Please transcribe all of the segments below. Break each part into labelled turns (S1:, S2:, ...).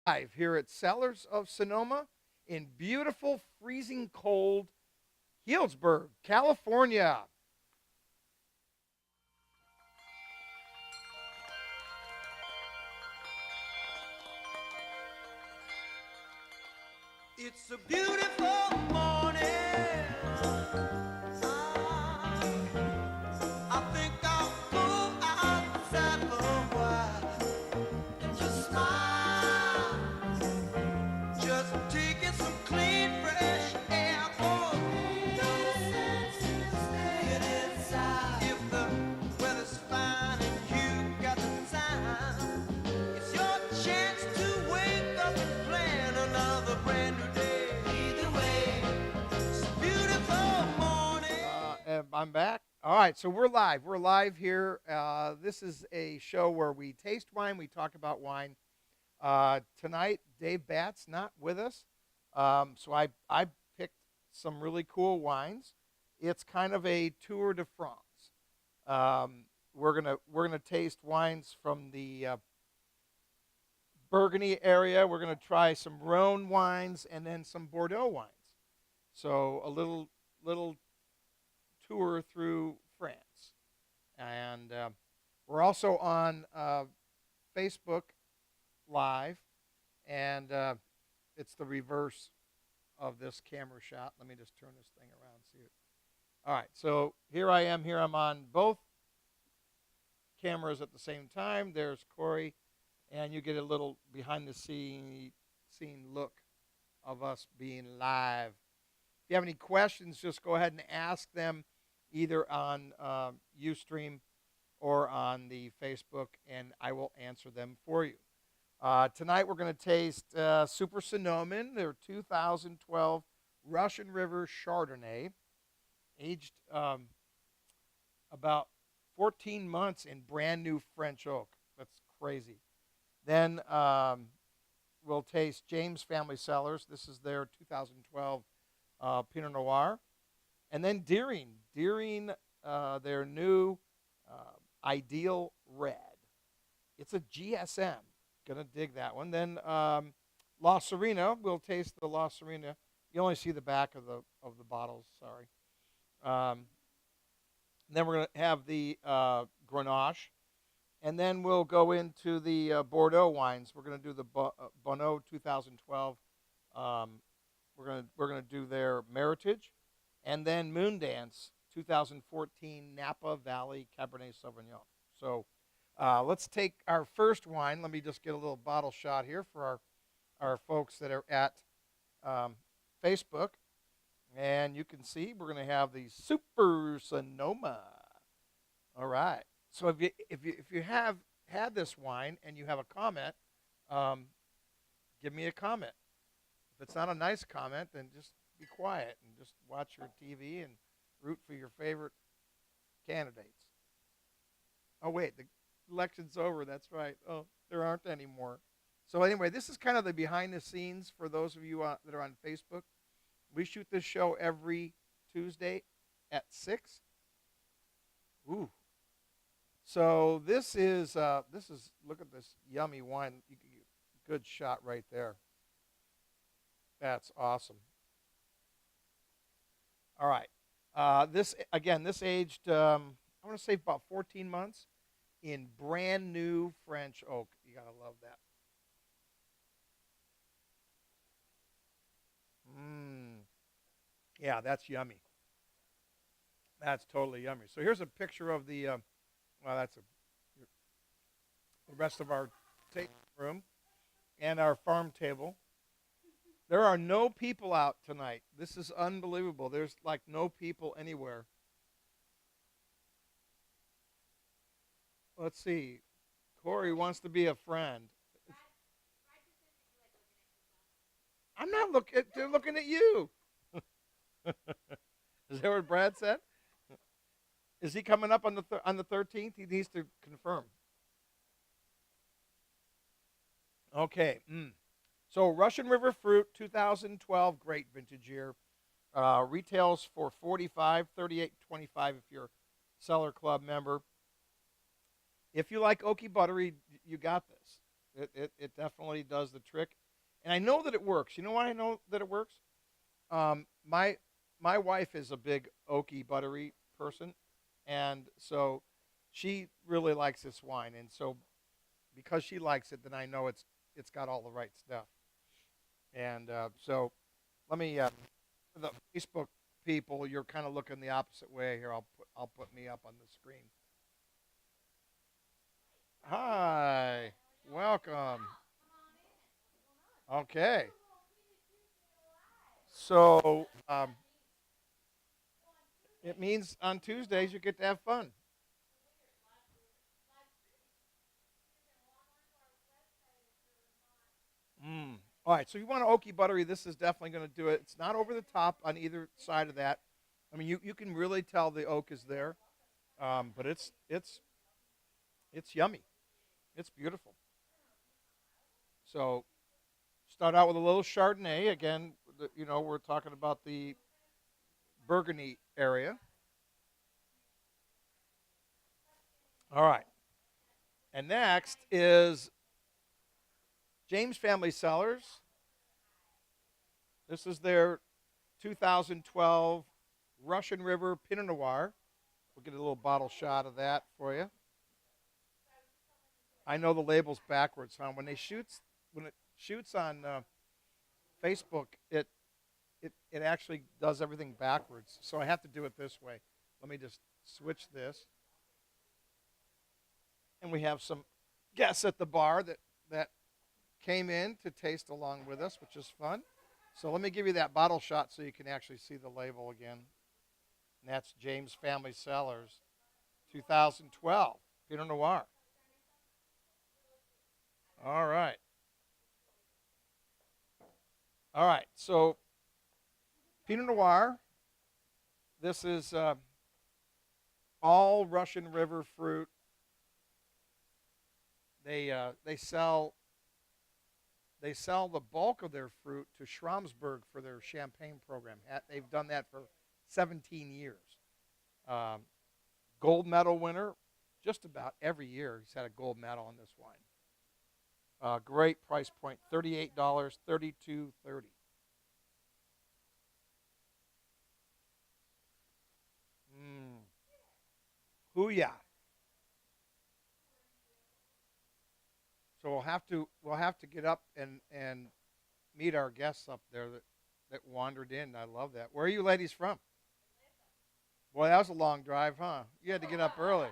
S1: Live here at Cellars of Sonoma in beautiful, freezing cold Healdsburg, California.
S2: It's a beautiful morning. I think I'll go outside for a while and just smile. Just taking some clean, fresh air. Oh, no sense in staying inside. If the weather's fine and you got the time, it's your chance to wake up and plan another brand new day. Either way, it's a beautiful morning.
S1: I'm back. All right, so we're live. We're live here. This is a show where we taste wine, we talk about wine. Tonight, Dave Batt's not with us, so I picked some really cool wines. It's kind of a tour de France. We're gonna taste wines from the Burgundy area. We're gonna try some Rhone wines and then some Bordeaux wines. So a little tour through France, and we're also on Facebook Live, and it's the reverse of this camera shot. Let me just turn this thing around, see it. All right, so here I am. Here I'm on both cameras at the same time. There's Corey, and you get a little behind the scene look of us being live. If you have any questions, just go ahead and ask them either on Ustream or on the Facebook, and I will answer them for you. Tonight we're going to taste Super Sonoman, their 2012 Russian River Chardonnay, aged about 14 months in brand new French oak. That's crazy. Then we'll taste James Family Cellars. This is their 2012 Pinot Noir. And then Deering, their new Ideal Red. It's a GSM. Gonna dig that one. Then La Serena. We'll taste the La Serena. You only see the back of the bottles. Sorry. Then we're gonna have the Grenache, and then we'll go into the Bordeaux wines. We're gonna do the Bonneau 2012. We're gonna do their Meritage, and then Moondance 2014 Napa Valley Cabernet Sauvignon. So. Let's take our first wine. Let me just get a little bottle shot here for our folks that are at Facebook. And you can see we're going to have the Super Sonoma. All right. So if you have had this wine and you have a comment, give me a comment. If it's not a nice comment, then just be quiet and just watch your TV and root for your favorite candidates. Oh, wait. The election's over. That's right. Oh, there aren't any more. So anyway, this is kind of the behind the scenes for those of you that are on Facebook. We shoot this show every Tuesday at 6. Ooh. So this is look at this yummy wine. You can get a good shot right there. That's awesome. All right. This aged I want to say about 14 months. In brand new French oak. You got to love that. Yeah, that's yummy. That's totally yummy. So here's a picture of the, that's the rest of our tasting room and our farm table. There are no people out tonight. This is unbelievable. There's like no people anywhere. Let's see. Corey wants to be a friend. I'm not looking. They're looking at you. Is that what Brad said? Is he coming up on the 13th? He needs to confirm. Okay. So Russian River Fruit 2012, great vintage year. Retails for $45, $38.25 if you're a Cellar Club member. If you like oaky buttery, you got this. It definitely does the trick, and I know that it works. You know why I know that it works? My wife is a big oaky buttery person, and so she really likes this wine, and so because she likes it, then I know it's got all the right stuff. And so let me for the Facebook people, you're kind of looking the opposite way here. I'll put me up on the screen. Hi, welcome. Okay, so it means on Tuesdays you get to have fun. Mm. All right, so you want an oaky buttery? This is definitely going to do it. It's not over the top on either side of that. I mean, you can really tell the oak is there, but it's yummy. It's beautiful. So start out with a little Chardonnay. Again, we're talking about the Burgundy area. All right, and next is James Family Cellars. This is their 2012 Russian River Pinot Noir. We'll get a little bottle shot of that for you. I know the label's backwards, huh? When it shoots on Facebook, it actually does everything backwards. So I have to do it this way. Let me just switch this, and we have some guests at the bar that came in to taste along with us, which is fun. So let me give you that bottle shot so you can actually see the label again. And that's James Family Cellars, 2012 Pinot Noir. All right. All right. So Pinot Noir. This is all Russian River fruit. They sell the bulk of their fruit to Schramsberg for their champagne program. They've done that for 17 years. Um, Gold medal winner just about every year. He's had a gold medal on this wine. Great price point, $38, $32.30. Mm. Hooyah! So we'll have to get up and meet our guests up there that wandered in. I love that. Where are you ladies from? Boy, that was a long drive, huh? You had to get up early.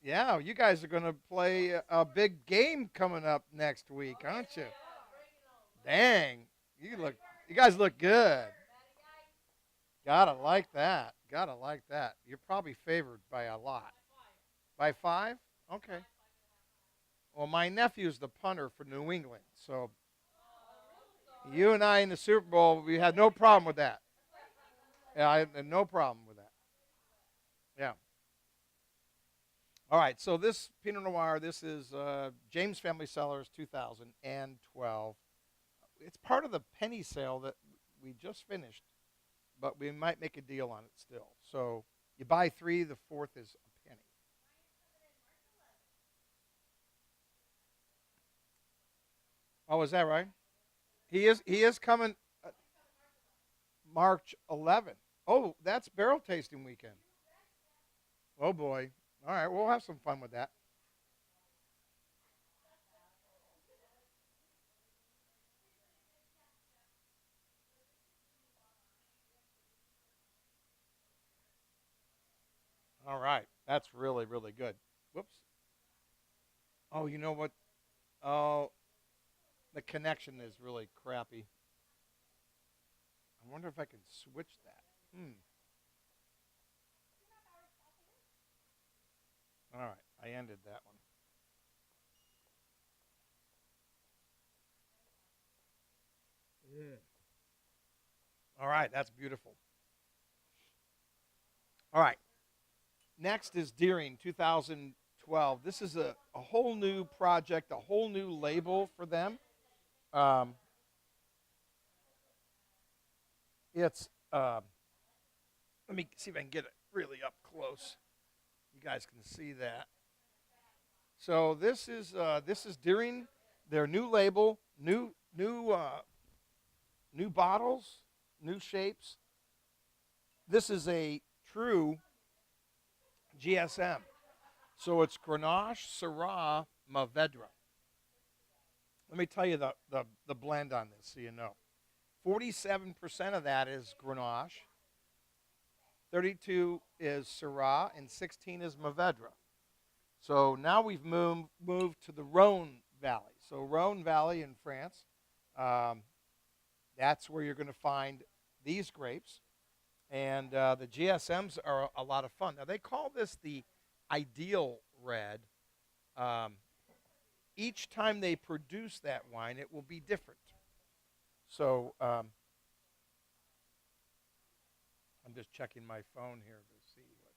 S1: Yeah, you guys are going to play a big game coming up next week, aren't you? Dang, you guys look good. Gotta like that. Gotta like that. You're probably favored by a lot. By 5? Okay. Well, my nephew's the punter for New England, so you and I in the Super Bowl, we had no problem with that. Yeah, I had no problem with that. Yeah. All right, so this Pinot Noir, this is James Family Cellars 2012. It's part of the penny sale that we just finished, but we might make a deal on it still. So you buy 3, the fourth is a penny. Oh, is that right? He is coming March 11th. Oh, that's barrel tasting weekend. Oh boy. All right, we'll have some fun with that. All right, that's really really good. Whoops. Oh, you know what? Oh, the connection is really crappy. I wonder if I can switch that. Hmm. All right, I ended that one. Yeah. All right, that's beautiful. All right, next is Deering 2012. This is a whole new project, a whole new label for them. Um, it's let me see if I can get it really up close. You guys can see that. So this is during their new label, new bottles, new shapes. This is a true GSM. So it's Grenache, Syrah, Mourvedre. Let me tell you the blend on this so you know. 47% of that is Grenache, 32 is Syrah, and 16 is Mourvedre. So now we've moved to the Rhone Valley. So Rhone Valley in France, um, that's where you're going to find these grapes. And the GSMs are a lot of fun. Now they call this the ideal red. Um, each time they produce that wine, it will be different. So I'm just checking my phone here to see what.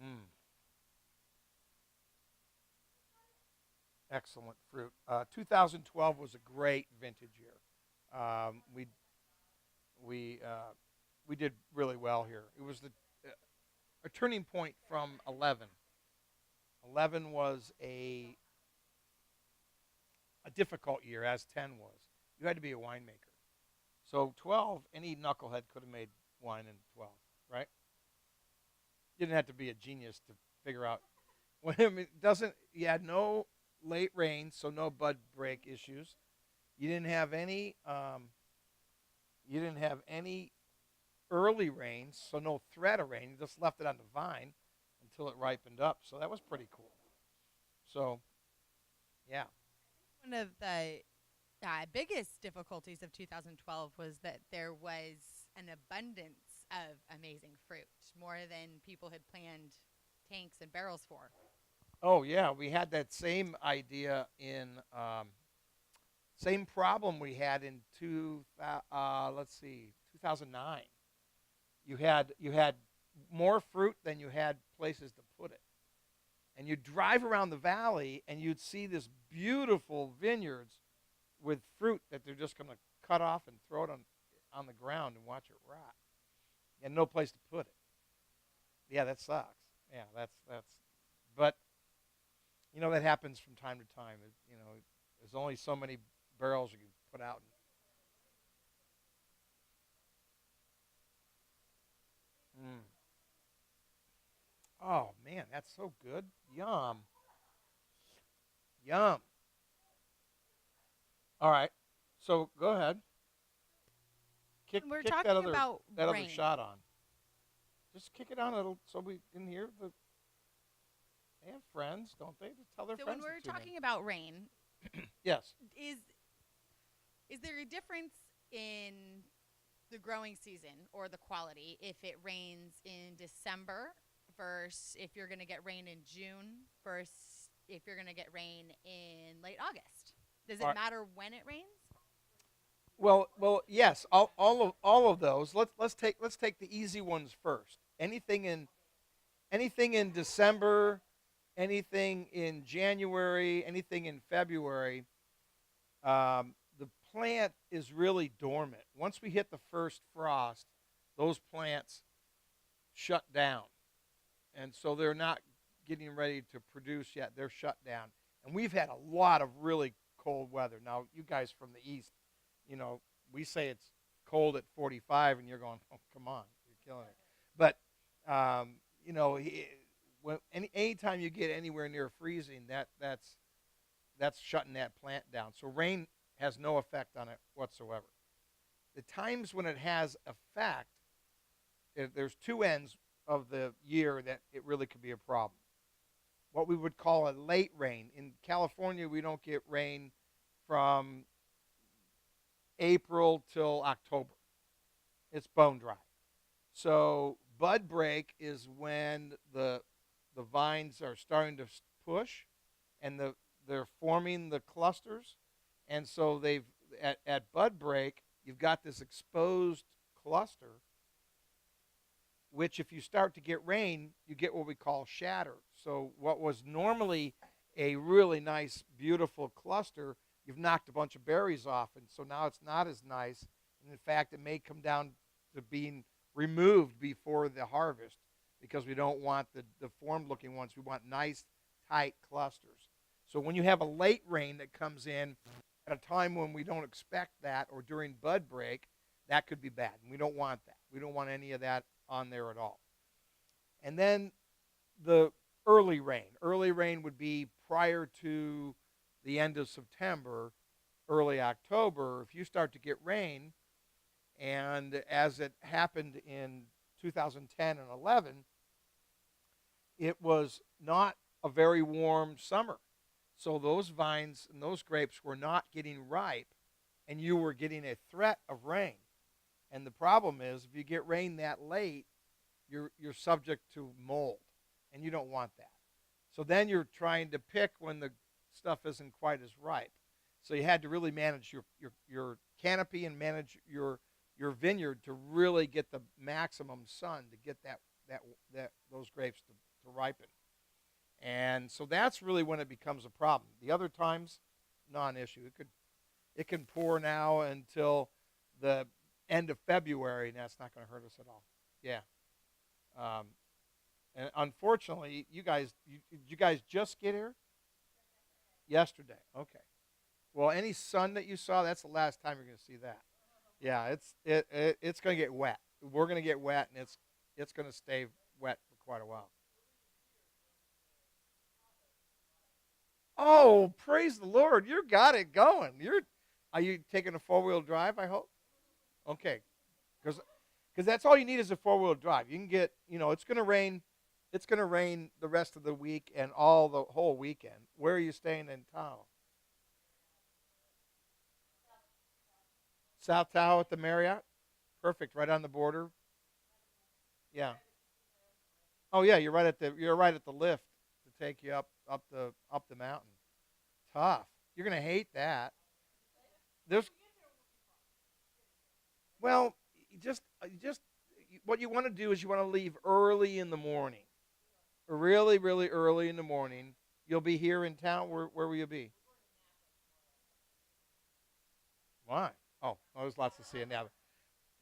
S1: Okay. Excellent fruit. 2012 was a great vintage year. Um, we we we did really well here. It was a turning point from 11. 11 was a difficult year, as 10 was. You had to be a winemaker. So 12, any knucklehead could have made wine in 12, right? You didn't have to be a genius to figure out. When it doesn't, you had no late rain, so no bud break issues. You didn't have any. You didn't have any early rains, so no threat of rain. You just left it on the vine until it ripened up. So that was pretty cool. So, yeah.
S3: One of the biggest difficulties of 2012 was that there was an abundance of amazing fruit, more than people had planned tanks and barrels for.
S1: Oh, yeah. We had that same idea same problem we had in let's see, 2009. You had more fruit than you had places to put it. And you'd drive around the valley and you'd see this beautiful vineyards with fruit that they're just going to cut off and throw it on the ground and watch it rot. And no place to put it. Yeah, that sucks. Yeah, that's. But that happens from time to time. There's only so many barrels you can put out. Mm. Oh man, that's so good. Yum, yum. All right, so go ahead. Kick
S3: We're
S1: kick
S3: talking about
S1: that other
S3: rain.
S1: shot on. Just kick it on. So we can hear the. They have friends, don't they? Just tell their
S3: So when
S1: friends
S3: we're
S1: to tune
S3: talking about rain,
S1: in. Yes.
S3: is there a difference in the growing season or the quality if it rains in December versus if you're going to get rain in June versus if you're going to get rain in late August? Does
S1: All
S3: it
S1: right.
S3: matter when it rains?
S1: Yes. All of those. Let's take the easy ones first. Anything in December, anything in January, anything in February, the plant is really dormant. Once we hit the first frost, those plants shut down. And so they're not getting ready to produce yet. They're shut down. And we've had a lot of really cold weather. Now, you guys from the east, you know, we say it's cold at 45, and you're going, oh, come on, you're killing it. But, um, you know, anytime you get anywhere near freezing, that's shutting that plant down. So rain has no effect on it whatsoever. The times when it has effect, there's two ends of the year that it really could be a problem. What we would call a late rain. In California, we don't get rain from April till October. It's bone dry. So bud break is when the vines are starting to push, and they're forming the clusters, and so they've at bud break you've got this exposed cluster, which if you start to get rain, you get what we call shatter. So what was normally a really nice, beautiful cluster, you've knocked a bunch of berries off, and so now it's not as nice. And in fact, it may come down to being removed before the harvest. because we don't want the deformed looking ones. We want nice, tight clusters. So when you have a late rain that comes in at a time when we don't expect that or during bud break, that could be bad. And we don't want that. We don't want any of that on there at all. And then the early rain. Early rain would be prior to the end of September, early October. If you start to get rain, and as it happened in 2010 and 11, it was not a very warm summer. So those vines and those grapes were not getting ripe, and you were getting a threat of rain. And the problem is, if you get rain that late, you're subject to mold, and you don't want that. So then you're trying to pick when the stuff isn't quite as ripe. So you had to really manage your canopy and manage your vineyard to really get the maximum sun to get those grapes to ripen. And so that's really when it becomes a problem. The other times, non-issue. It can pour now until the end of February, and that's not going to hurt us at all. Yeah. And unfortunately, did you guys just get here? Yesterday. Okay. Well, any sun that you saw, that's the last time you're going to see that. Yeah, it's going to get wet. We're going to get wet, and it's going to stay wet for quite a while. Oh, praise the Lord! You got it going. Are you taking a 4-wheel drive? I hope. Okay, because that's all you need is a 4-wheel drive. You can get, it's going to rain. It's going to rain the rest of the week and the whole weekend. Where are you staying in town? South Tahoe at the Marriott. Perfect, right on the border. Yeah. Oh yeah, you're right at the lift to take you up the mountain. Tough. You're gonna hate that. There's well, you just what you want to do is you want to leave early in the morning, really really early in the morning. You'll be here in town. Where will you be? Why? Oh, there's lots to see in there.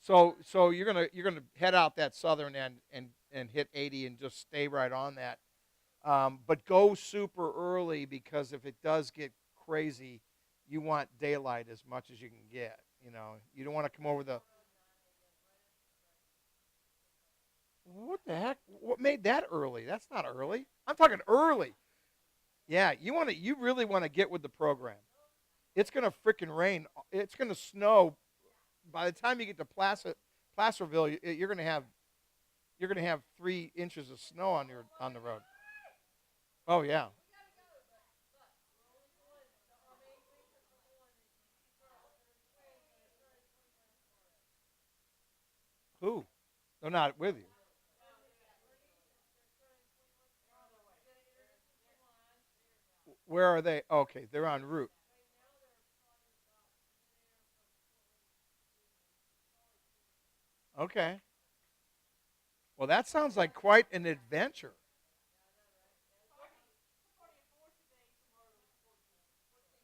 S1: So you're gonna head out that southern end and hit 80 and just stay right on that. But go super early, because if it does get crazy, you want daylight as much as you can get. You don't want to come over the. What the heck? What made that early? That's not early. I'm talking early. Yeah, you really want to get with the program. It's gonna freaking rain. It's gonna snow. By the time you get to Placerville, you're gonna have 3 inches of snow on the road. Oh yeah. Who? They're not with you. Where are they? Okay, they're en route. Okay. Well, that sounds like quite an adventure.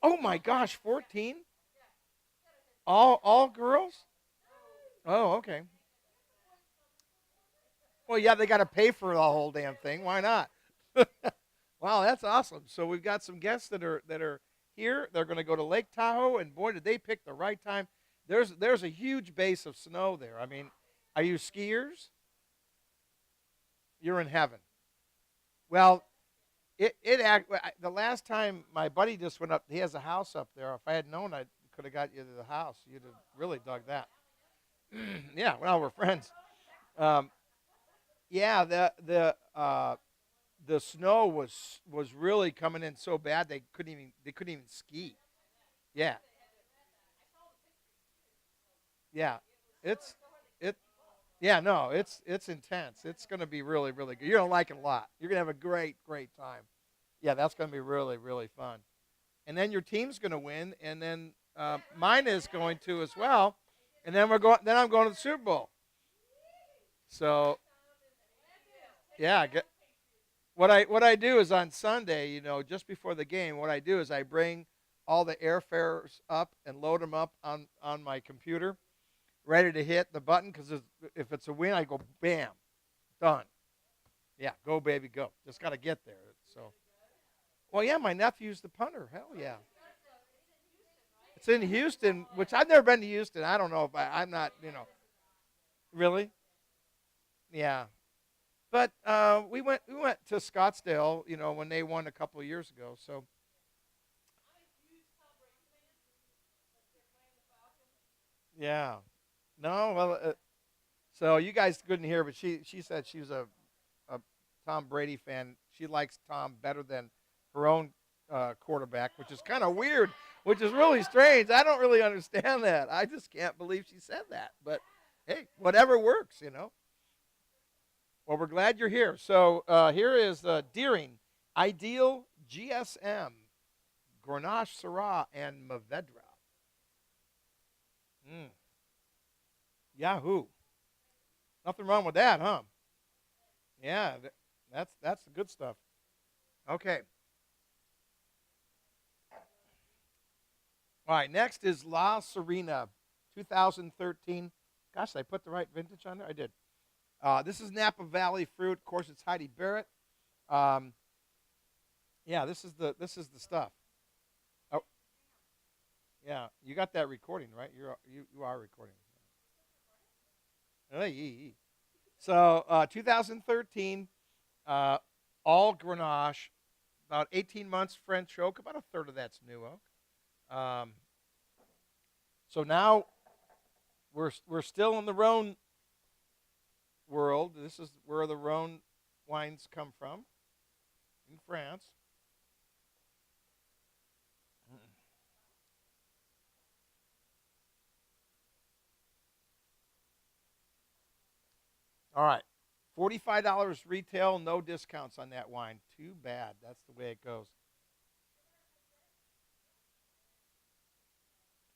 S1: Oh my gosh, 14? All girls? Oh, okay. Well, yeah, they got to pay for the whole damn thing. Why not? Wow, that's awesome. So we've got some guests that are here. They're going to go to Lake Tahoe, and boy, did they pick the right time. There's a huge base of snow there. I mean, are you skiers? You're in heaven. Well, the last time my buddy just went up, he has a house up there. If I had known, I could have got you to the house. You'd have really dug that. Yeah, well, we're friends. Um, yeah, the snow was really coming in so bad they couldn't even ski. Yeah, yeah, it's it. Yeah, no, it's intense. It's going to be really really good. You're gonna like it a lot. You're gonna have a great time. Yeah, that's going to be really really fun. And then your team's going to win, and then mine is going to as well. And then we're going. Then I'm going to the Super Bowl. So yeah, what I do is on Sunday, just before the game, what I do is I bring all the airfares up and load them up on my computer, ready to hit the button, because if it's a win, I go bam, done. Yeah, go baby, go. Just got to get there. So, well, yeah, my nephew's the punter. Hell yeah. It's in Houston, which I've never been to Houston. I don't know if I'm not, really. Yeah, but we went to Scottsdale, when they won a couple of years ago. So yeah, no, well, so you guys couldn't hear, but she said she was a Tom Brady fan. She likes Tom better than her own quarterback, which is kind of weird, which is really strange. I don't really understand that. I just can't believe she said that. But hey, whatever works. Well, we're glad you're here. So here is Deering, Ideal, GSM, Grenache Syrah, and Mourvedre. Mm. Yahoo! Nothing wrong with that, huh? Yeah, that's the good stuff. Okay. All right. Next is La Serena, 2013. Gosh, did I put the right vintage on there? I did. This is Napa Valley fruit. Of course, it's Heidi Barrett. Um, yeah, this is the stuff. Oh, yeah, you got that recording right? You are recording. Hey. So 2013, uh, all Grenache, about 18 months French oak, about a third of that's new oak. So now we're still in the Rhone world. This is where the Rhone wines come from in France. All right. $45 retail, no discounts on that wine. Too bad. That's the way it goes.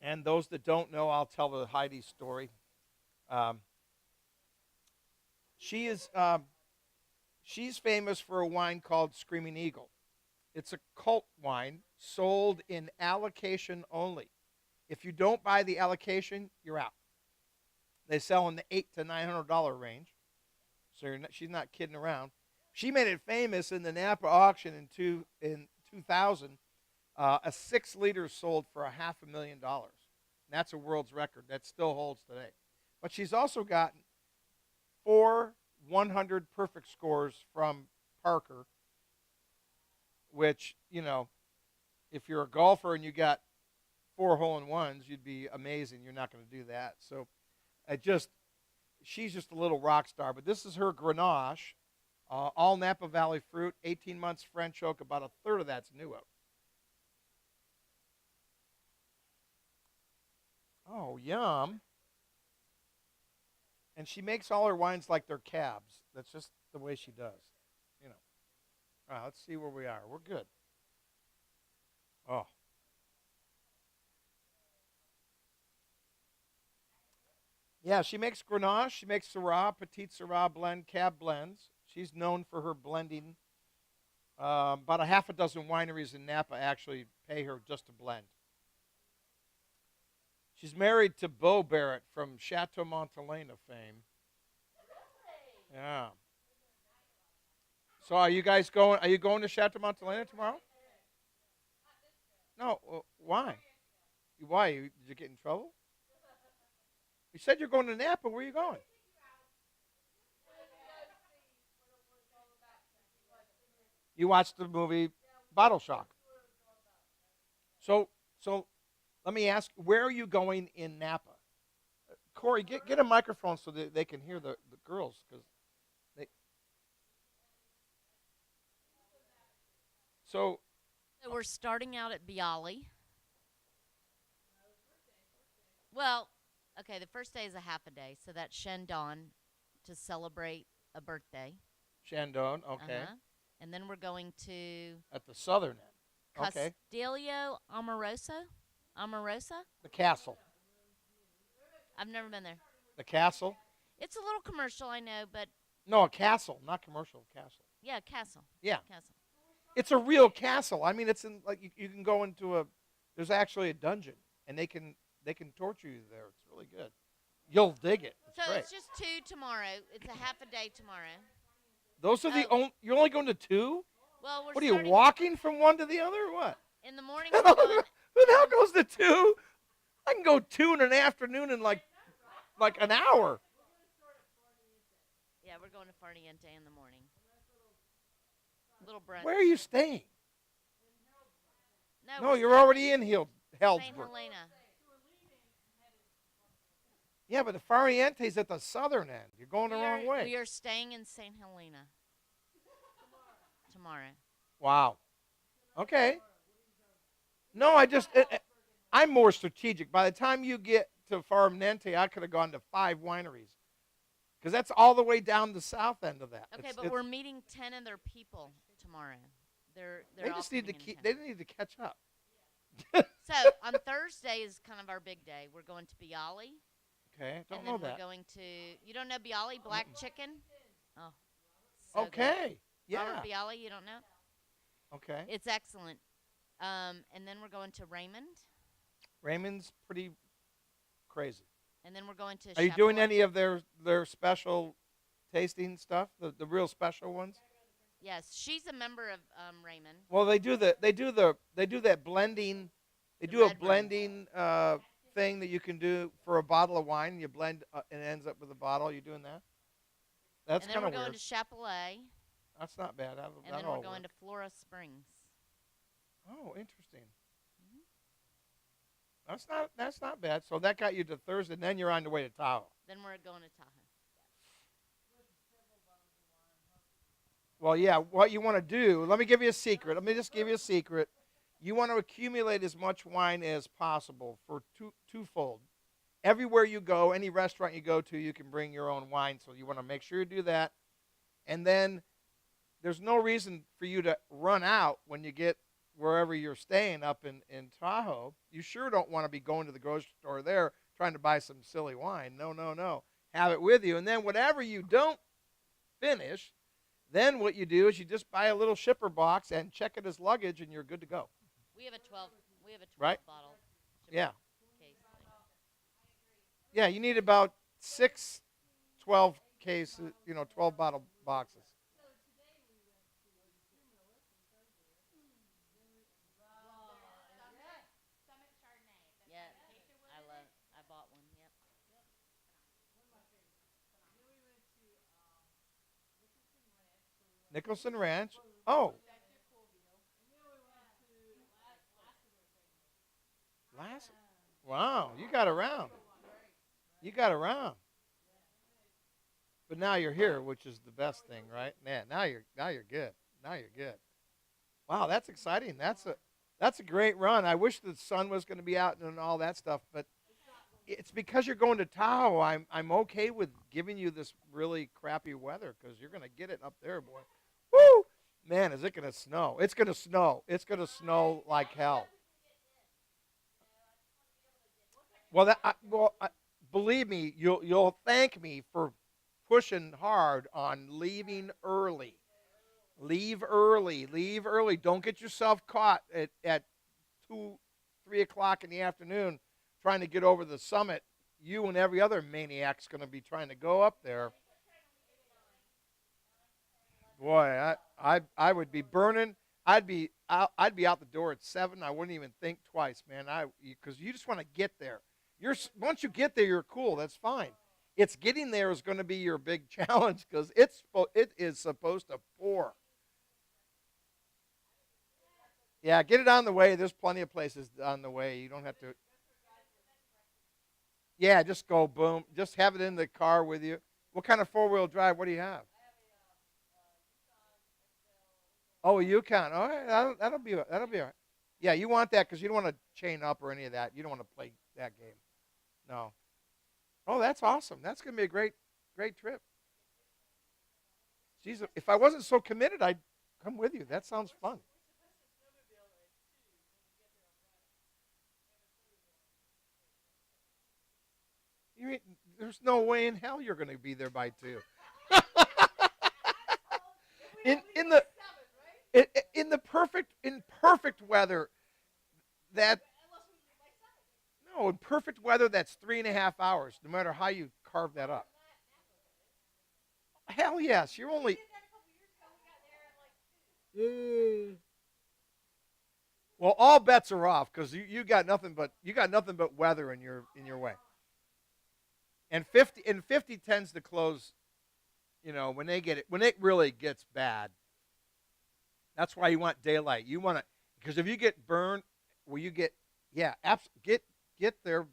S1: And those that don't know, I'll tell the Heidi story. Um, she is she's famous for a wine called Screaming Eagle. It's a cult wine sold in allocation only. If you don't buy the allocation, you're out. They sell in the $800 to $900 range. So she's not kidding around. She made it famous in the Napa auction in 2000. A 6 liter sold for $500,000. And that's a world's record. That still holds today. But she's also gotten 4 100 perfect scores from Parker, which, if you're a golfer and you got 4 hole-in-ones, you'd be amazing. You're not going to do that. So she's just a little rock star. But this is her Grenache, all Napa Valley fruit, 18 months French oak, about a third of that's new oak. Oh, yum. And she makes all her wines like they're cabs. That's just the way she does. You know. All right, let's see where we are. We're good. Oh. Yeah, she makes Grenache. She makes Syrah, Petite Syrah blend, cab blends. She's known for her blending. About a half a dozen wineries in Napa actually pay her just to blend. She's married to Beau Barrett from Chateau Montelena fame. Yeah. So are you guys going? Are you going to Chateau Montelena tomorrow? No. Why? Why? Did you get in trouble? You said you're going to Napa. Where are you going? You watched the movie Bottle Shock. So let me ask, where are you going in Napa? Corey, get a microphone so that they can hear the girls, because they. So
S4: So we're starting out at Bialy. Well, okay, the first day is a half a day, so that's Shandon to celebrate a birthday.
S1: Shandon, okay,
S4: Uh-huh. And then we're going to
S1: at the southern end. Okay,
S4: Castillo Amoroso. Amorosa?
S1: the castle.
S4: I've never been there.
S1: The castle.
S4: It's a little commercial, I know, but
S1: No, a castle, not commercial. Castle.
S4: yeah, castle.
S1: Yeah,
S4: Castle.
S1: it's a real castle. I mean, it's in like you can go into a. There's actually a dungeon, and they can torture you there. It's really good. You'll dig it. It's
S4: So
S1: great.
S4: it's just two tomorrow. It's a half a day tomorrow.
S1: Those are the
S4: Oh.
S1: only. You're only going to two.
S4: Well, we're
S1: What are you
S4: starting
S1: walking from one to the other, or what?
S4: in the morning.
S1: Who
S4: We're going.
S1: the hell goes to two? I can go two in an afternoon in like an hour.
S4: Yeah, we're going to Farniente in the morning. Little brunch.
S1: Where are you staying?
S4: No,
S1: No, you're already in
S4: St.
S1: Healdsburg.
S4: Helena.
S1: Yeah, but the Fariente's at the southern end. You're going the wrong way.
S4: We are staying in St. Helena tomorrow.
S1: Wow. Okay. No, I'm more strategic. By the time you get to Fariente, I could have gone to 5 wineries. Because that's all the way down the south end of that.
S4: Okay, but we're meeting 10 other people tomorrow. They're
S1: They just
S4: all
S1: need to
S4: coming in
S1: keep.
S4: 10.
S1: They need to catch up.
S4: So on Thursday is kind of our big day. We're going to Bialy.
S1: Okay, don't
S4: And
S1: know
S4: then
S1: that.
S4: we're going to, you don't know Bialy, black chicken? Oh, so good.
S1: Okay, yeah.
S4: Robert Bialy, you don't know?
S1: Okay.
S4: It's excellent. And then we're going to Raymond.
S1: Raymond's pretty crazy.
S4: And then we're going to
S1: Are you doing
S4: Chaparral.
S1: any of their special tasting stuff? The real special ones?
S4: Yes, she's a member of Raymond.
S1: Well, they do that blending. They
S4: The
S1: do a
S4: red wine.
S1: blending thing that you can do for a bottle of wine. You blend and it ends up with a bottle. You doing that? That's
S4: And then
S1: kind
S4: we're
S1: of
S4: going
S1: weird.
S4: to Chapelet.
S1: That's not bad.
S4: And then
S1: that'll
S4: we're going
S1: work.
S4: to Flora Springs.
S1: Oh, interesting. That's not bad. So that got you to Thursday, and then you're on the way to Tahoe.
S4: Then we're going to Tahoe.
S1: Well, yeah, what you want to do, let me give you a secret. Let me just give you a secret. You want to accumulate as much wine as possible for twofold. Everywhere you go, any restaurant you go to, you can bring your own wine, so you want to make sure you do that. And then there's no reason for you to run out when you get wherever you're staying up in Tahoe. You sure don't want to be going to the grocery store there trying to buy some silly wine. No, no, no. Have it with you. And then whatever you don't finish, then what you do is you just buy a little shipper box and check it as luggage, and you're good to go.
S4: We have a 12
S1: Right?
S4: bottle.
S1: Yeah.
S4: Case thing.
S1: Yeah, you need about 12 cases, 12 bottle boxes.
S4: Yeah, I bought one. Yep.
S1: Nicholson Ranch. Oh. Last. Wow, you got around. You got around. But now you're here, which is the best thing, right? Man, now you're good. Now you're good. Wow, that's exciting. That's a great run. I wish the sun was going to be out and all that stuff, but it's because you're going to Tahoe. I'm okay with giving you this really crappy weather because you're going to get it up there, boy. Woo! Man, is it going to snow? It's going to snow. It's going to snow like hell. Well, believe me, you'll thank me for pushing hard on leaving early. Leave early. Leave early. Don't get yourself caught at 2, 3 o'clock in the afternoon trying to get over the summit. You and every other maniac's going to be trying to go up there. Boy, I would be burning. I'd be out the door at 7. I wouldn't even think twice, man. Because you just want to get there. Once you get there, you're cool. That's fine. It's getting there is going to be your big challenge because it is supposed to pour. Yeah, get it on the way. There's plenty of places on the way. You don't have to. Yeah, just go boom. Just have it in the car with you. What kind of 4-wheel drive? What do you have? Oh, a Yukon. All right, that'll be all right. Yeah, you want that because you don't want to chain up or any of that. You don't want to play that game. No. Oh, that's awesome. That's going to be a great trip. Jeez, if I wasn't so committed, I'd come with you. That sounds fun. There's no way in hell you're going to be there by 2. in perfect weather, in perfect weather, that's 3.5 hours. No matter how you carve that up. Hell yes, you're only. Well, all bets are off because you got nothing but weather in your way. And 50 tends to close. When it really gets bad. That's why you want daylight. You want to because if you get burned, get their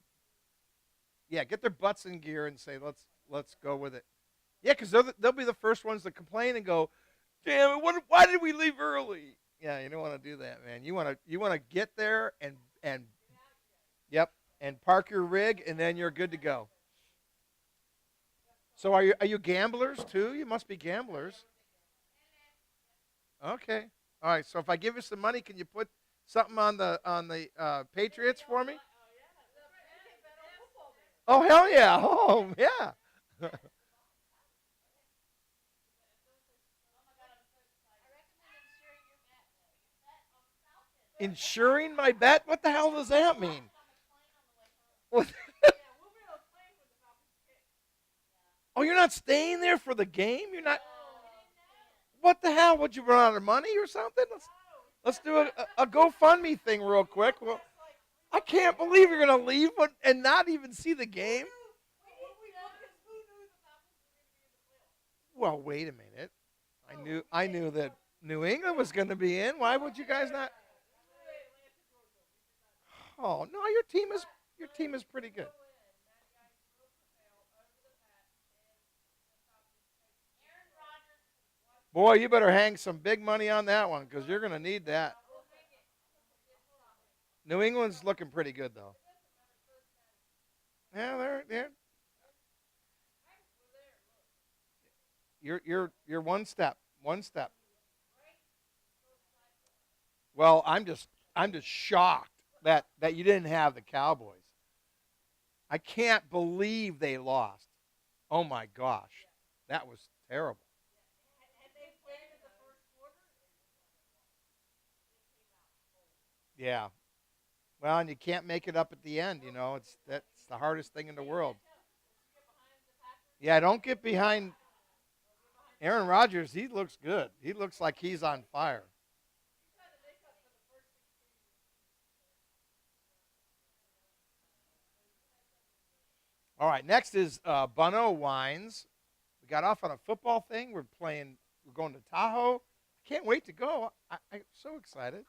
S1: butts in gear and say let's go with it. Yeah, because they'll be the first ones to complain and go, damn it, why did we leave early? Yeah, you don't want to do that, man. You want to get there and yep, and park your rig, and then you're good to go. So are you gamblers too? You must be gamblers. Okay. All right. So if I give you some money, can you put something on the Patriots for me? Oh hell yeah! Oh yeah. Insuring my bet? What the hell does that mean? What? Oh, you're not staying there for the game? You're not. What the hell? Would you run out of money or something? Let's do a GoFundMe thing real quick. Well, I can't believe you're gonna leave and not even see the game. Well, wait a minute. I knew that New England was going to be in. Why would you guys not? Oh no, your team is pretty good. Boy, you better hang some big money on that one because you're going to need that. New England's looking pretty good though. Yeah, they're. You're one step. One step. Well, I'm just shocked that you didn't have the Cowboys. I can't believe they lost. Oh my gosh. That was terrible. Yeah. Well, and you can't make it up at the end, that's the hardest thing in the world. Yeah, don't get behind Aaron Rodgers. He looks good. He looks like he's on fire. All right, next is Bono Wines. We got off on a football thing. We're going to Tahoe. I can't wait to go. I'm so excited.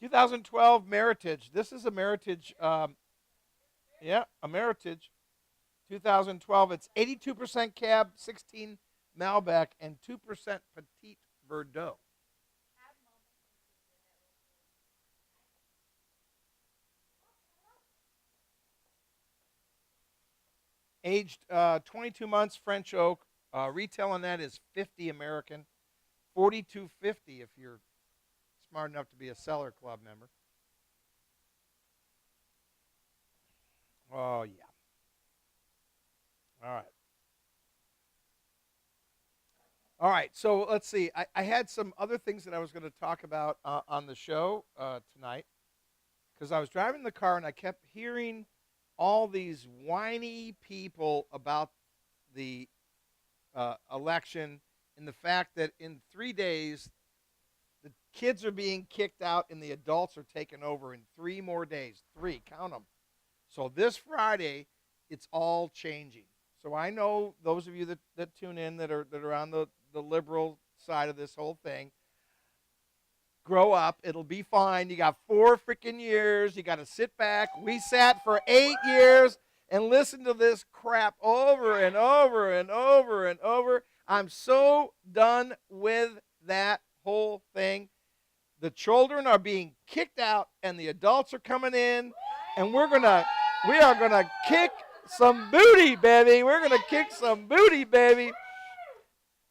S1: 2012 Meritage. This is a Meritage. A Meritage. 2012. It's 82% Cab, 16 Malbec, and 2% Petit Verdot. Aged 22 months, French oak. Retail on that is 50 American, 42.50 if you're smart enough to be a Cellar Club member. Oh yeah. All right. All right. So let's see. I had some other things that I was going to talk about on the show tonight because I was driving the car and I kept hearing all these whiny people about the election and the fact that in 3 days the kids are being kicked out and the adults are taking over in 3 more days. Count them. So this Friday, it's all changing. So I know those of you that tune in that are on the liberal side of this whole thing. Grow up. It'll be fine. You got 4 freaking years. You got to sit back. We sat for 8 years and listened to this crap over and over and over and over. I'm so done with that whole thing. The children are being kicked out and the adults are coming in, and we are gonna kick some booty, baby. We're gonna kick some booty, baby.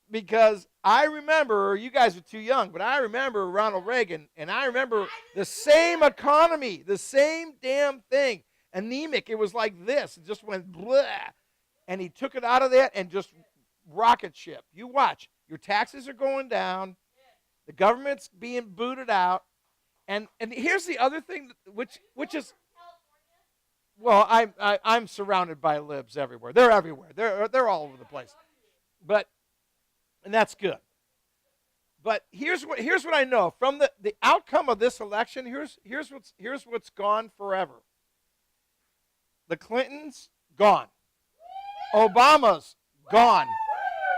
S1: Because I remember, you guys are too young, but I remember Ronald Reagan, and I remember the same economy, the same damn thing. Anemic, it was like this. It just went blah. And he took it out of that and just rocket ship. You watch. Your taxes are going down. The government's being booted out. And here's the other thing, which is, well, I'm surrounded by libs everywhere. They're everywhere. They're all over the place. And that's good. But here's what I know from the outcome of this election. Here's what's gone forever. The Clintons gone. Obama's gone.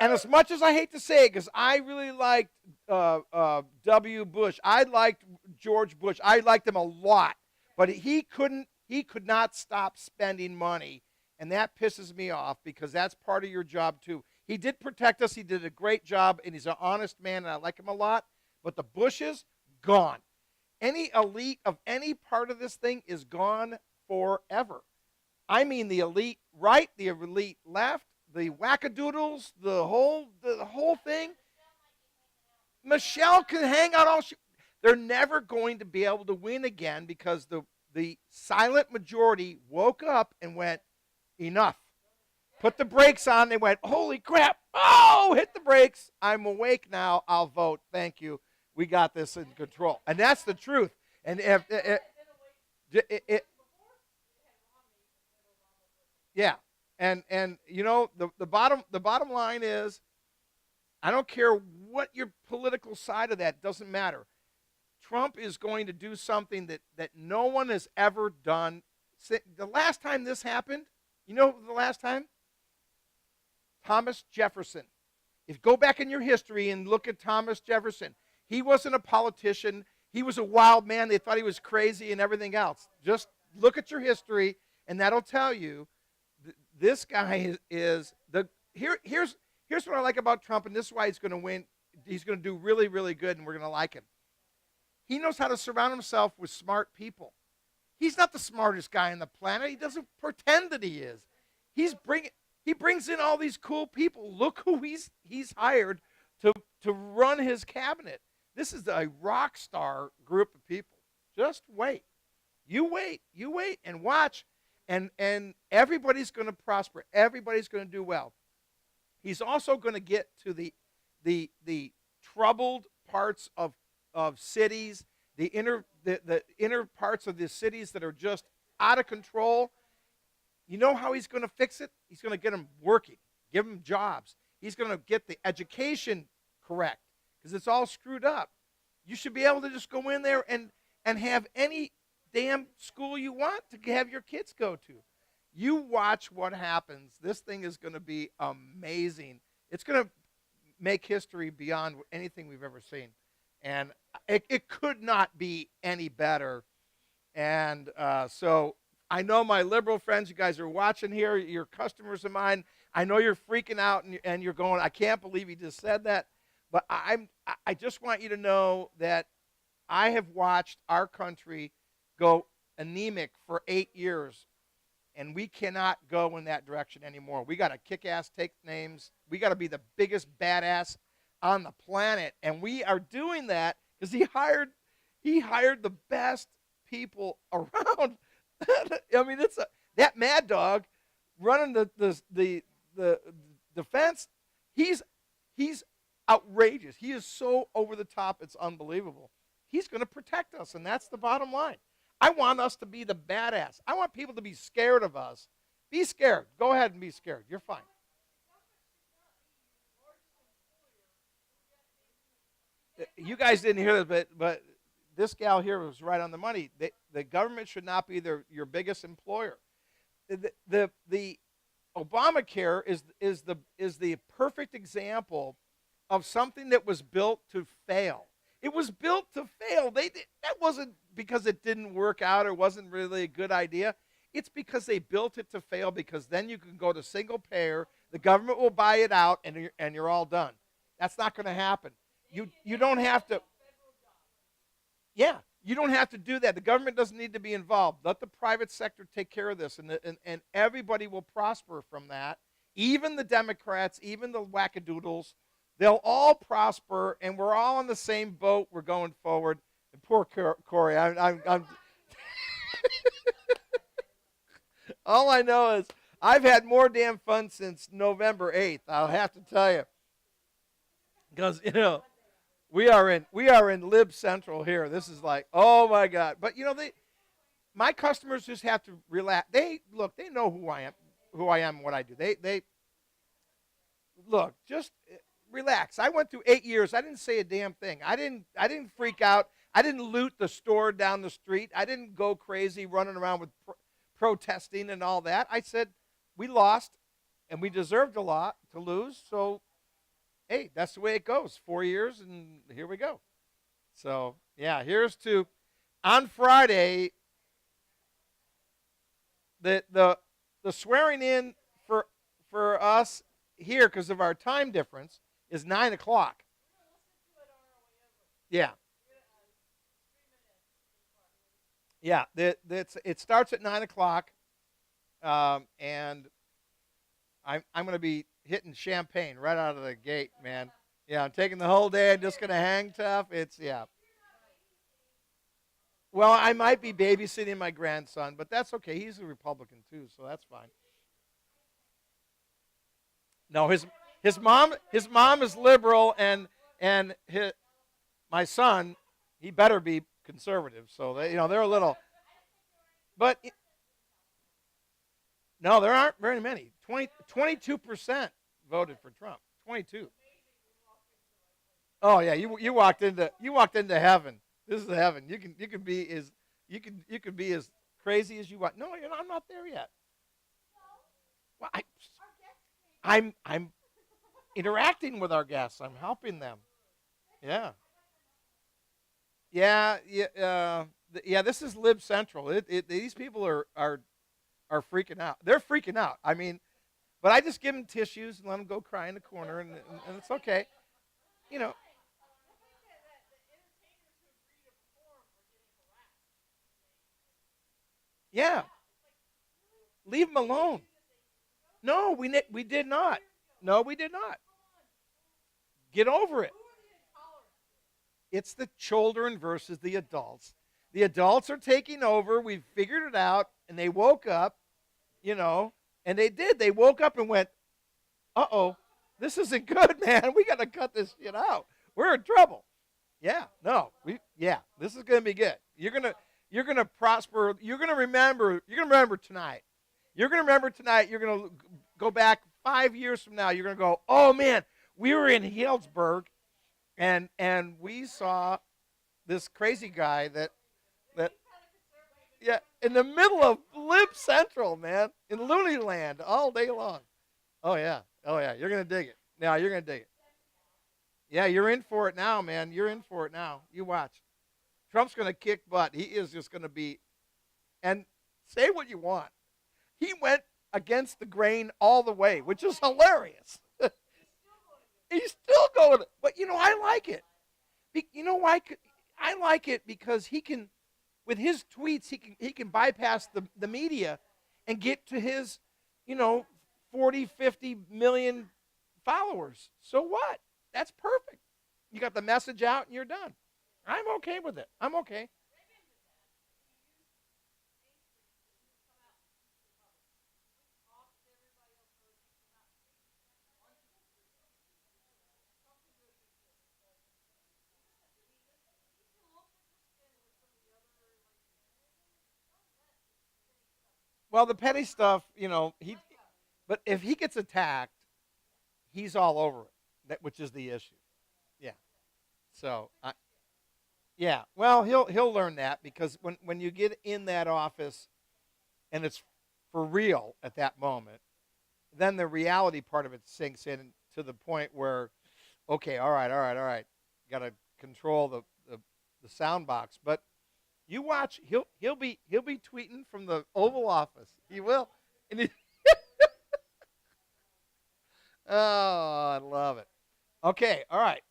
S1: And as much as I hate to say it, because I really liked W. Bush, I liked George Bush, I liked him a lot, but he could not stop spending money, and that pisses me off because that's part of your job too. He did protect us. He did a great job, and he's an honest man, and I like him a lot. But the Bushes, gone. Any elite of any part of this thing is gone forever. I mean the elite right, the elite left, the wackadoodles, the whole thing. Michelle can hang out all she. They're never going to be able to win again because the silent majority woke up and went, enough. Put the brakes on. They went, holy crap. Oh, hit the brakes. I'm awake now. I'll vote. Thank you. We got this in control. And that's the truth. And if yeah. And you know, the bottom line is, I don't care what your political side of that, doesn't matter. Trump is going to do something that no one has ever done. The last time this happened, you know the last time? Thomas Jefferson. If you go back in your history and look at Thomas Jefferson, he wasn't a politician. He was a wild man. They thought he was crazy and everything else. Just look at your history, and that'll tell you this guy is the here's what I like about Trump, and this is why he's going to win. He's going to do really, really good, and we're going to like him. He knows how to surround himself with smart people. He's not the smartest guy on the planet. He doesn't pretend that he is. He brings in all these cool people. Look who he's hired to run his cabinet. This is a rock star group of people. Just wait. You wait and watch, and everybody's going to prosper. Everybody's going to do well. He's also going to get to the troubled parts of cities, the inner parts of the cities that are just out of control. You know how he's going to fix it? He's going to get them working, give them jobs. He's going to get the education correct because it's all screwed up. You should be able to just go in there and have any damn school you want to have your kids go to. You watch what happens. This thing is going to be amazing. It's going to make history beyond anything we've ever seen. And it could not be any better. And so I know my liberal friends, you guys are watching here. You're customers of mine. I know you're freaking out and you're going, I can't believe he just said that. But I just want you to know that I have watched our country go anemic for 8 years. And we cannot go in that direction anymore. We got to kick ass, take names. We got to be the biggest badass on the planet. And we are doing that because he hired the best people around. I mean, that mad dog running the defense. He's outrageous. He is so over the top. It's unbelievable. He's going to protect us, and that's the bottom line. I want us to be the badass. I want people to be scared of us. Be scared. Go ahead and be scared. You're fine. You guys didn't hear this, but this gal here was right on the money. The government should not be your biggest employer. The Obamacare is the perfect example of something that was built to fail. It was built to fail. That wasn't because it didn't work out or wasn't really a good idea. It's because they built it to fail, because then you can go to single payer, the government will buy it out, and you're all done. That's not going to happen. You don't have to. Yeah, you don't have to do that. The government doesn't need to be involved. Let the private sector take care of this, and everybody will prosper from that. Even the Democrats, even the wackadoodles, they'll all prosper, and we're all in the same boat. We're going forward. And poor Corey, I'm all I know is I've had more damn fun since November 8th. I'll have to tell you, because we are in Lib Central here. This is like, oh my God! But my customers just have to relax. They know who I am, what I do. They look, just relax. I went through 8 years. I didn't say a damn thing. I didn't freak out. I didn't loot the store down the street. I didn't go crazy running around with protesting and all that. I said, we lost, and we deserved a lot to lose. So, hey, that's the way it goes. 4 years, and here we go. So, yeah, here's to on Friday. The swearing in for us here because of our time difference is 9:00. Yeah. Yeah, it starts at 9:00, and I'm going to be hitting champagne right out of the gate, man. Yeah, I'm taking the whole day. I'm just going to hang tough. Yeah. Well, I might be babysitting my grandson, but that's okay. He's a Republican too, so that's fine. No, his mom is liberal, and my son, he better be conservative. So they're a little, but no, there aren't very many. 22% voted for Trump. 22. Oh yeah, you walked into heaven. This is heaven. You can be as crazy as you want. No, I'm not there yet. Well, I'm interacting with our guests. I'm helping them. Yeah. Yeah, yeah. This is Lib Central. These people are freaking out. They're freaking out. I mean, but I just give them tissues and let them go cry in the corner, and it's okay. You know. Yeah. Leave them alone. No, we did not. No, we did not. Get over it. It's the children versus the adults. The adults are taking over. We've figured it out, and they woke up, and they did. They woke up and went, uh-oh, this isn't good, man. We got to cut this shit out. We're in trouble. Yeah, no, this is going to be good. You're going to prosper. You're going to remember tonight. You're going to remember tonight. You're going to go back 5 years from now. You're going to go, oh, man, we were in Healdsburg, and we saw this crazy guy that in the middle of Lib Central, man, in Looney Land all day long. Oh, yeah. You're going to dig it. Now you're going to dig it. Yeah, you're in for it now, man. You're in for it now. You watch. Trump's going to kick butt. He is just going to be, and say what you want. He went against the grain all the way, which is hilarious. He's still going, but I like it. You know why? I like it because he can, with his tweets, he can bypass the media and get to his, 40, 50 million followers. So what? That's perfect. You got the message out and you're done. I'm okay with it. I'm okay. Well, the petty stuff, but if he gets attacked, he's all over it, which is the issue. Yeah. So, yeah. Well, he'll learn that because when you get in that office, and it's for real at that moment, then the reality part of it sinks in to the point where, okay, all right, got to control the sound box, but. You watch. He'll be tweeting from the Oval Office. He will. And oh, I love it. Okay, all right.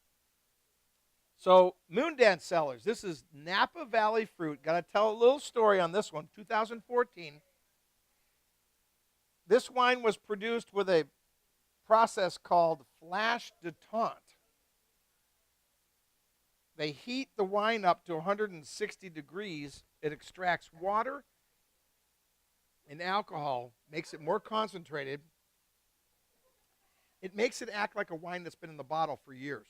S1: So Moondance Cellars. This is Napa Valley fruit. Got to tell a little story on this one. 2014. This wine was produced with a process called flash détente. They heat the wine up to 160 degrees. It extracts water and alcohol, makes it more concentrated. It makes it act like a wine that's been in the bottle for years.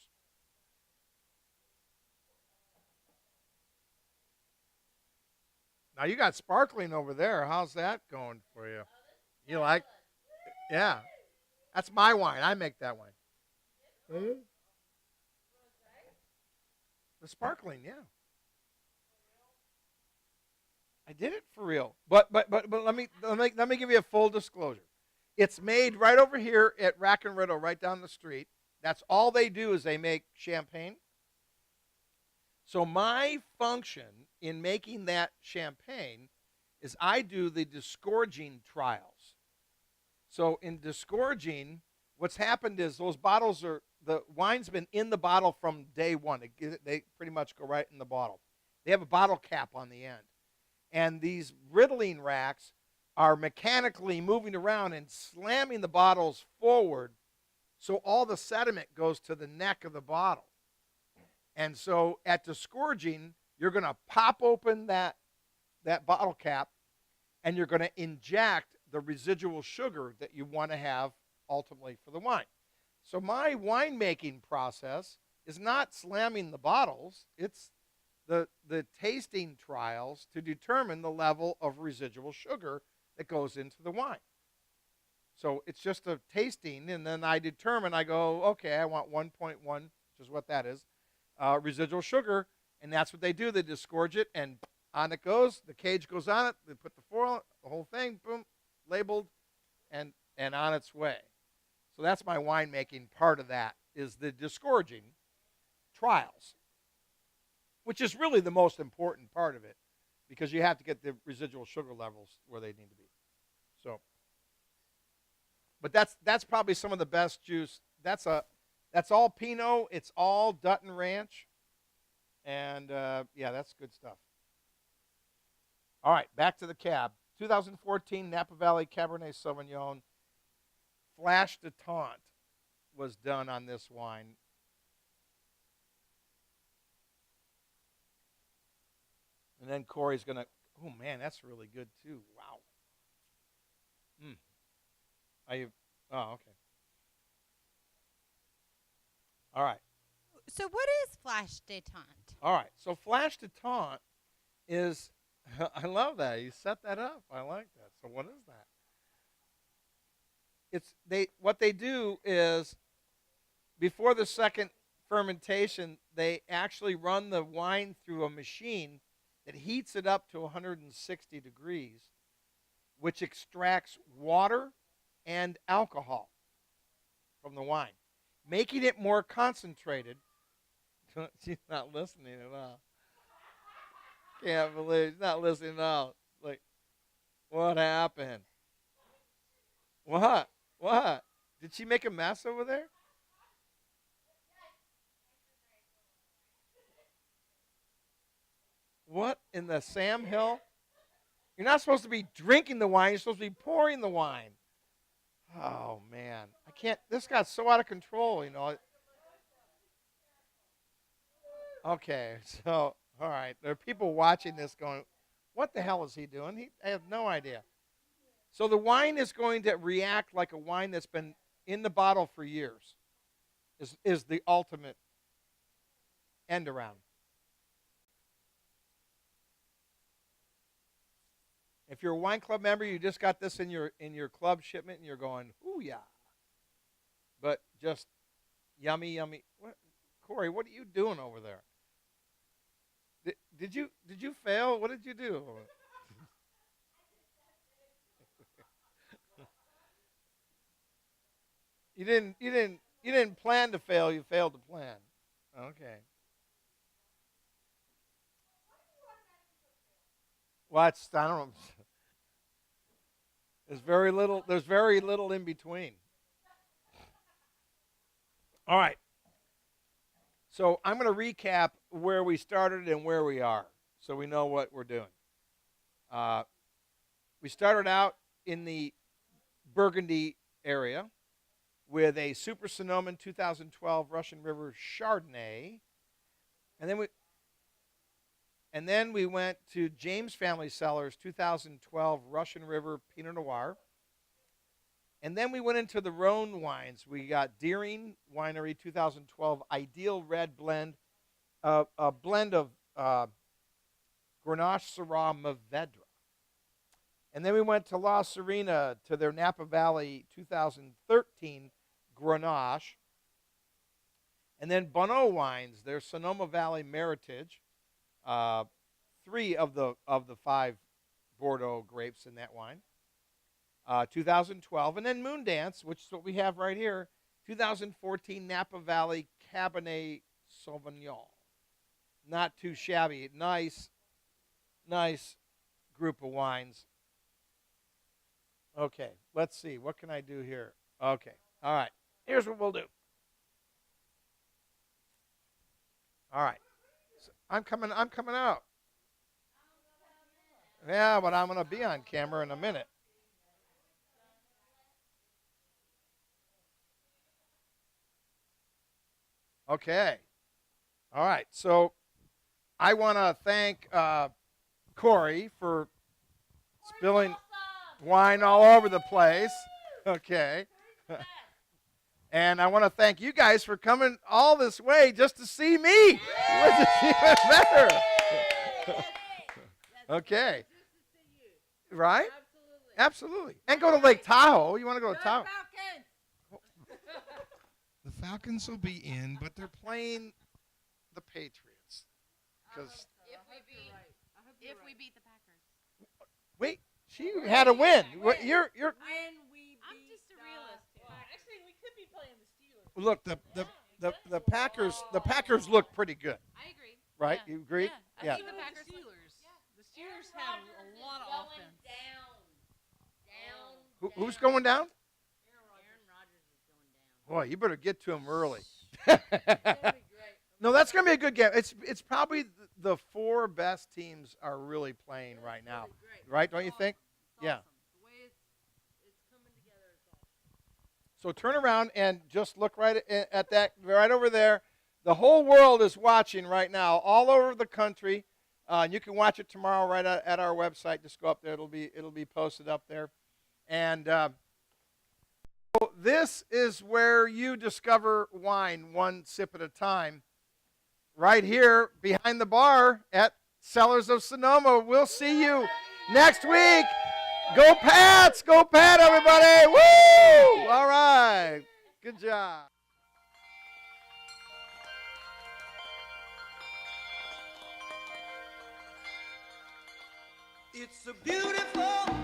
S1: Now you got sparkling over there. How's that going for you? You like? Yeah. That's my wine. I make that wine. The sparkling, yeah. I did it for real. But let me give you a full disclosure. It's made right over here at Rack and Riddle, right down the street. That's all they do is they make champagne. So my function in making that champagne is I do the disgorging trials. So in disgorging, what's happened is those bottles are the wine's been in the bottle from day one. They pretty much go right in the bottle. They have a bottle cap on the end, and these riddling racks are mechanically moving around and slamming the bottles forward, so all the sediment goes to the neck of the bottle. And so at disgorging, you're going to pop open that bottle cap, and you're going to inject the residual sugar that you want to have ultimately for the wine. So my winemaking process is not slamming the bottles. It's the tasting trials to determine the level of residual sugar that goes into the wine. So it's just a tasting, and then I go, okay, I want 1.1, which is what that is, residual sugar, and that's what they do. They disgorge it, and on it goes. The cage goes on it. They put the foil, the whole thing, boom, labeled, and on its way. So that's my winemaking part of that, is the disgorging trials, which is really the most important part of it, because you have to get the residual sugar levels where they need to be. So, but that's probably some of the best juice. That's all Pinot. It's all Dutton Ranch, and yeah, that's good stuff. All right, back to the cab. 2014 Napa Valley Cabernet Sauvignon. Flash de Taunt was done on this wine. And then Corey's going to, oh man, that's really good too. Wow. Oh, okay. All right.
S3: So what is flash détente?
S1: All right. So Flash de Taunt is, I love that. You set that up. I like that. So what is that? What they do is before the second fermentation, they actually run the wine through a machine that heats it up to 160 degrees, which extracts water and alcohol from the wine, making it more concentrated. She's not listening at all. Can't believe she's not listening at all. Like, what happened? What? What? Did she make a mess over there? What in the Sam Hill? You're not supposed to be drinking the wine. You're supposed to be pouring the wine. Oh, man. I can't. This got so out of control, you know. Okay, so, all right. There are people watching this going, what the hell is he doing? I have no idea. So the wine is going to react like a wine that's been in the bottle for years, is the ultimate end around. If you're a wine club member, you just got this in your club shipment, and you're going, ooh yeah. But just yummy, yummy. What, Corey? What are you doing over there? Did you fail? What did you do? You didn't plan to fail. You failed to plan. Okay. What's I don't know. There's very little. There's very little in between. All right. So I'm going to recap where we started and where we are, so we know what we're doing. We started out in the Burgundy area with a Super Sonoma 2012 Russian River Chardonnay, and then we went to James Family Cellars 2012 Russian River Pinot Noir. And then we went into the Rhone wines. We got Deering Winery 2012 Ideal Red Blend, a blend of Grenache, Syrah, Mourvedre. And then we went to La Serena to their Napa Valley 2013 Grenache. And then Bonneau wines, they're Sonoma Valley Meritage. 3 of the 5 Bordeaux grapes in that wine. 2012, and then Moondance, which is what we have right here, 2014 Napa Valley Cabernet Sauvignon. Not too shabby. Nice group of wines. Okay, let's see. What can I do here? Okay, all right. Here's what we'll do. All right. So I'm coming out. Yeah, but I'm going to be on camera in a minute. Okay. All right. So I want to thank Corey for spilling wine all over the place. Okay. And I want to thank you guys for coming all this way just to see me, which is even better. Okay. Right? Absolutely. And go to Lake Tahoe. You want to go to Tahoe? The Falcons will be in, but they're playing the Patriots. Because
S3: If we beat the Packers.
S1: wait, she had a win. You're.
S5: When we
S3: I'm just a realist.
S5: Actually, we could be playing the Steelers.
S1: Look, the Packers look pretty good,
S3: I agree.
S1: right?
S3: Yeah.
S1: You agree?
S3: I
S1: Yeah.
S3: think the Packers.
S5: The Steelers have a lot of offense.
S1: Who's going down?
S4: Aaron Rodgers is going down.
S1: Boy, you better get to him early.
S5: That'd be great.
S1: No, that's going to be a good game. It's probably the 4 best teams are really playing right now,
S5: Really great.
S1: right? Don't you think?
S5: It's
S1: Yeah.
S5: awesome. The way it's coming together is awesome.
S1: So turn around and just look right at that, right over there. The whole world is watching right now, all over the country. You can watch it tomorrow right at our website. Just go up there; it'll be posted up there. And so this is where you discover wine one sip at a time. Right here behind the bar at Cellars of Sonoma. We'll see you next week. Go Pats! Go Pat, everybody! Woo! All right. Good job.
S2: It's a beautiful